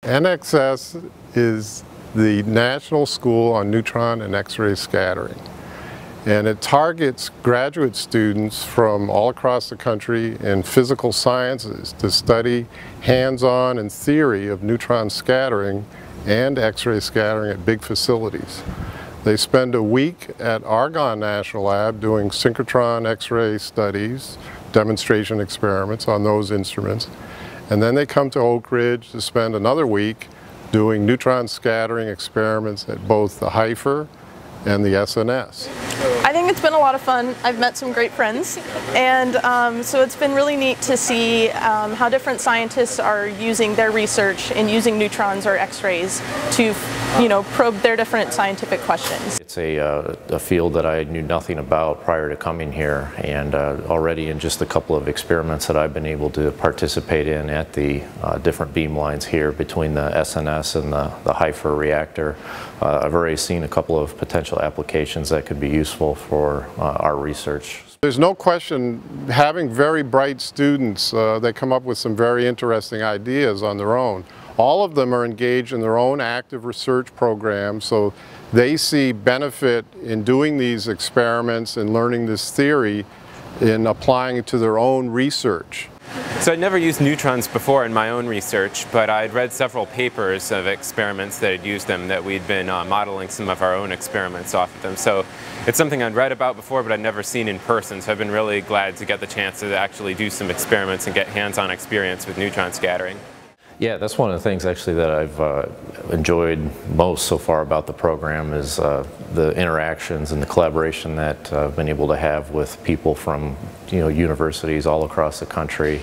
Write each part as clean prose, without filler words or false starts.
NXS is the National School on Neutron and X-ray Scattering, and it targets graduate students from all across the country in physical sciences to study hands-on and theory of neutron scattering and X-ray scattering at big facilities. They spend a week at Argonne National Lab doing synchrotron X-ray studies, demonstration experiments on those instruments. And then they come to Oak Ridge to spend another week doing neutron scattering experiments at both the HIFER and the SNS. I think it's been a lot of fun. I've met some great friends, and so it's been really neat to see how different scientists are using their research and using neutrons or X-rays to, probe their different scientific questions. It's a field that I knew nothing about prior to coming here, and already in just a couple of experiments that I've been able to participate in at the different beam lines here between the SNS and the HIFER reactor, I've already seen a couple of potential applications that could be useful for our research. There's no question having very bright students that come up with some very interesting ideas on their own. All of them are engaged in their own active research programs, so they see benefit in doing these experiments and learning this theory in applying it to their own research. So I'd never used neutrons before in my own research, but I'd read several papers of experiments that had used them, that we'd been modeling some of our own experiments off of them. So it's something I'd read about before, but I'd never seen in person. So I've been really glad to get the chance to actually do some experiments and get hands-on experience with neutron scattering. Yeah, that's one of the things actually that I've enjoyed most so far about the program is the interactions and the collaboration that I've been able to have with people from universities all across the country,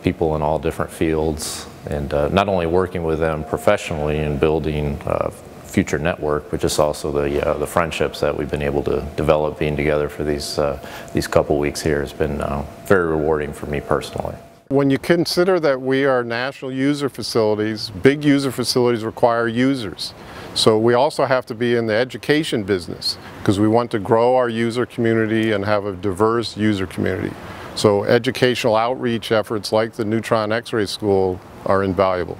people in all different fields, and not only working with them professionally and building future network, but just also the friendships that we've been able to develop being together for these couple weeks here has been very rewarding for me personally. When you consider that we are national user facilities, big user facilities require users. So we also have to be in the education business because we want to grow our user community and have a diverse user community. So educational outreach efforts like the Neutron X-ray School are invaluable.